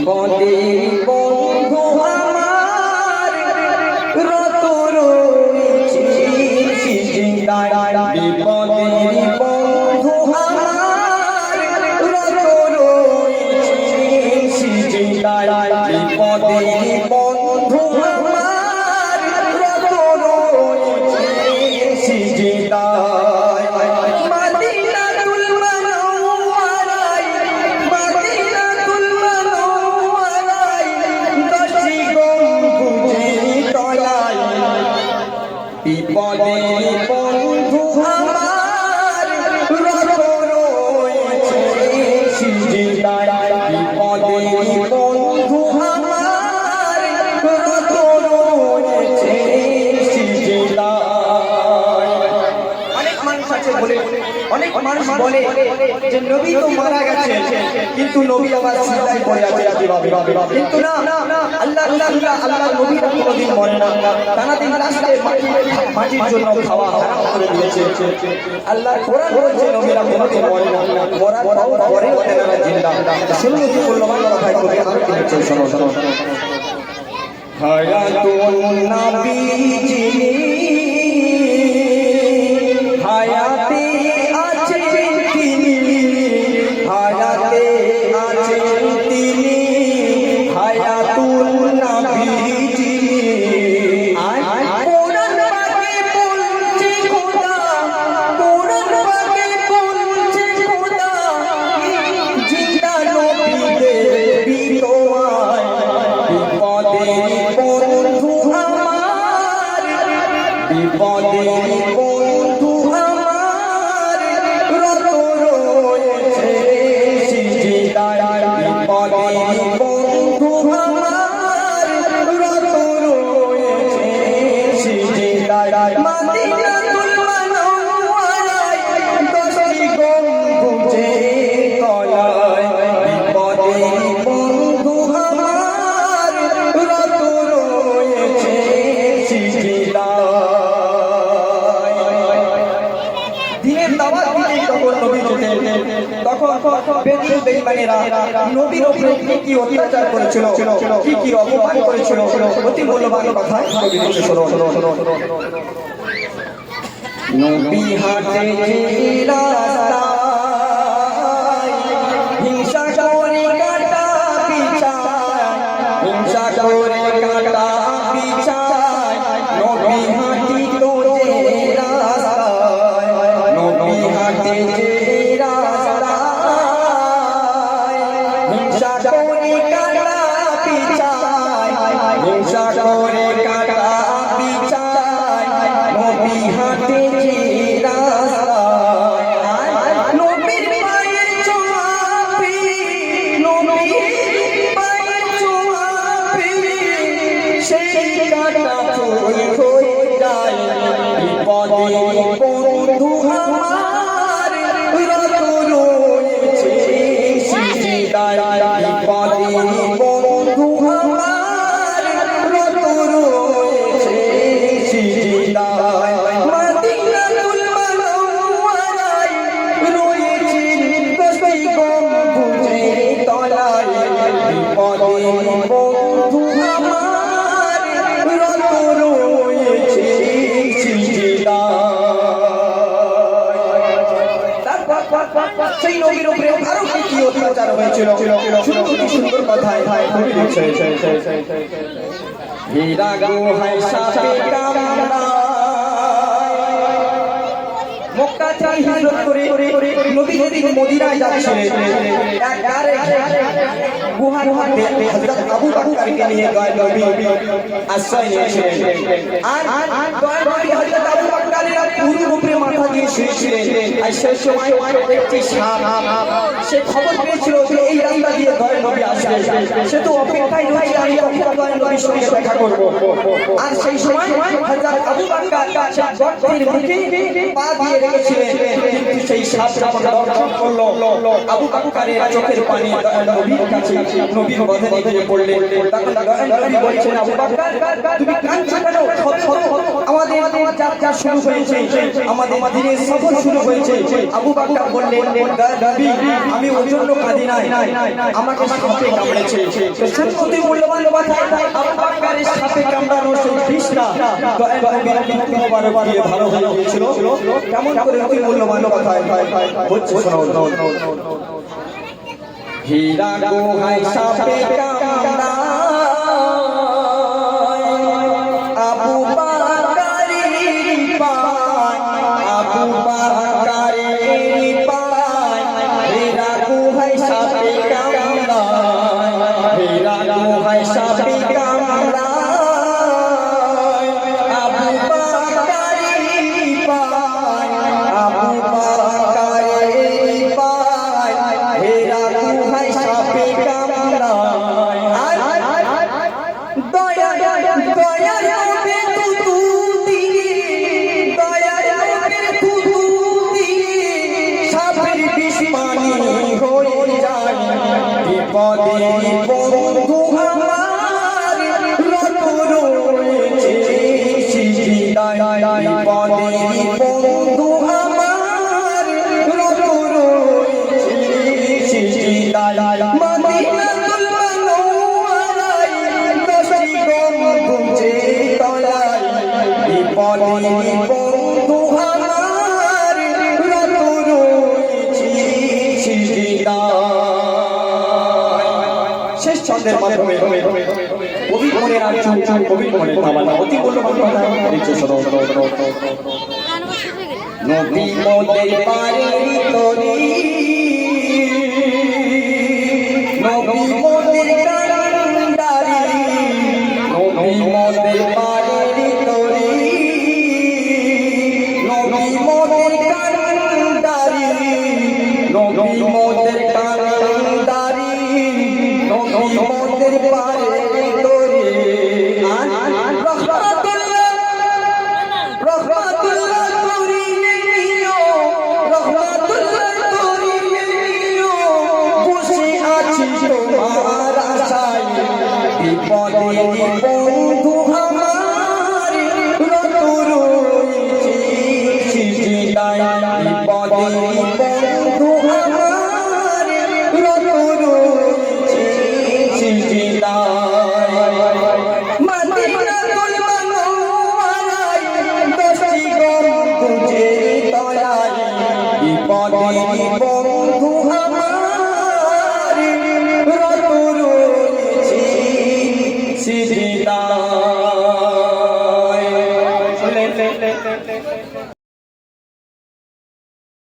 বিপদে বন্ধু আমার রত রয়েছে সিজদায় বিপদে বন্ধু আমার রত রয়েছে সিজদায় বিপদে বন্ধু আমার রত রয়েছে সিজদায় বিপদে বন্ধু আমার রত রয়েছে সিজদায় বিপদে বন্ধু আমার রত রয়েছে সিজদায়। অনেক মানুষ আছে বলে অনেক মানুষ বলে যে নবী তো মারা গেছে কিন্তু নবী আবার সিজদায় পড়ে আছে কিন্তু না আল্লাহ আল্লাহর নবীরা কোনোদিন মরে না তারা দিন রাস্তায় মাটির জন্য খাওয়া হারাম করে দিয়েছে আল্লাহর কোরআন বলছে নবীরা কোনোদিন মরে না মরার পরে ওনারা জিন্দা শুনুন কি মূল্যবান কথাই কবি আর কি হচ্ছে শোনো শোনো হায়াতুন নবীজি হায়াতে আছেন তিনি হায়াতে আছেন তিনি হায়াতুন নবীজি কোরআন পাকে বলছে খোদা কোরআন পাকে বলছে খোদা জিন্দা নবীদের বিদোয়ায় বিপদে বন্ধু আমার বিপদে বন্ধু আমার রত রয়েছে সিজদায় বিপদে বন্ধু আমার রত রয়েছে সিজদায় মদিনাতুল মুনাওয়ারায় দশটি গম্বুজে তলায় বিপদে বন্ধু আমার রত রয়েছে সিজদায়। দিনের দাওয়াত দিতে যখন নবী যেতেন তখন বেঈমান বেঈমানেরা নবীর উপরে কি অত্যাচার করেছিল কি অপমান করেছিল অতি মূল্যবান কথা নবী বলছে শোনো নবী হাঁটে যে রাস্তায় হিংসা করে কাটা পিছায় হিংসা করে কাটা পিছায় নবী হাঁটিত যে রাস্তায় নবী হাঁটে যে রাস্তায় হিংসা করে কাটা পিছায় হিংসা করে কাটা পিছায় নবী হাঁটে যে রাস্তায় নবীর পায়ের ছোঁয়া পেয়ে নবীর পায়ের ছোঁয়া পেয়ে সেই কাটা হয়ে যায় বিপদে বন্ধু আমার রত রয়েছে সিজদায় বিপদে বন্ধু আমার রত রয়েছে সিজদায় মদিনাতুল মুনাওয়ারায় রয়েছেন দশটি গম্বুজে তলায় বিপদে বন্ধু আমার রত রয়েছে সিজদায়। সেই নবীর উপরে আরো কি অত্যাচার হয়েছিল শুনুন কি সুন্দর কথায় নবী বলছে হীরা গুহায় সাপে কামড়ায় মক্কা থেকে হিজরত করে নবী যেদিন মদিনায় যাচ্ছিলেন এক গারে গুহার মধ্যে হযরত আবু বকরকে নিয়ে গয় নবী আশ্রয় নিয়েছিলেন আর গয় নবী হযরত আবু বকরের পুরো উপরে মাথা দিয়ে শুয়েছিলেন আর সেই সময় একটি সাপ সে খবর পেয়েছিল যে এই রাস্তা দিয়ে গয় নবী আসবে সে তো অপেক্ষায় রয়েছে আমি কখন নবীর সঙ্গে দেখা করব। আর সেই সময় হযরত আবু বকর সেই গর্তের মুখে পা দিয়ে রেখেছিলেন, কিন্তু সেই সাপ যখন দর্শন করলো আবু বকরের চোখের পানি নবীর কাছে নবীর বদনে গিয়ে পড়লেন। তখন নবী বলছেন, আবু বকর তুমি কাঁদছো কেন? আমাদের যাত্রা শুরু হয়েছে, আমাদের দিনের সফর শুরু হয়েছে। আবু বকর বললেন, নবী আমি ওই জন্য কাঁদি নাই, আমাকে সাপে কামড়েছে। সত্যি মূল্যবান কথা, আবু বকরের সাপে কামড়ানোর সেই বিষটা নবীর মৃত্যু মোবারক দিয়ে ভালো হয়ে গিয়েছিল। কেমন করে অতি মূল্যবান কথা বলছি, শোনাও। হীরা গুহায় সাপে কামড়ায় আবু বকরের পায়, আবু বকরের পায়। হীরা গুহায় সাপে কামড়ায়, হীরা গুহায় সাপে কামড়ায় আবু বকরের পায়, আবু বকরের পায়। হীরা গুহায় সাপে কামড়ায়। দয়া দয়া হবে তুতু দিয়ে, দয়া হবে তুতু দিয়ে সাপের বিষ পানি হয়ে যায়। বিপদে বন্ধু আমার রত রয়েছে সিজদায়, বিপদে বন্ধু আমার রত রয়েছে সিজদায়। মদিনাতুল মুনাওয়ারায় দশটি গম্বুজে তলায়, বিপদে বন্ধু আমার রত রয়েছে সিজদায়। শেষ ছন্দের মাধ্যমে কবি মনের আর কবি মনের তামান্না অতি মূল্যবান কথা নিচে শোনো। নবী মোদের পারের তরি, নবী মোদের কান্ডারি, নবী মোদের পারের তরি, নবী মোদের কান্ডারি, নবী মোদের কান্ডারি, নবী মোদের পারের তরি। রহমাতুল্লাহ করিয়ে নিও, রহমাতুল্লাহ করিয়ে নিও, বসে আছি তোমার আশায়। বিপদে বন্ধু আমার রত রয়েছে সিজদায়, বিপদে বন্ধু আমার রত রয়েছে সিজদায়। মদিনাতুল মুনাওয়ারায় দশটি গম্বুজে তলায়, বিপদে বন্ধু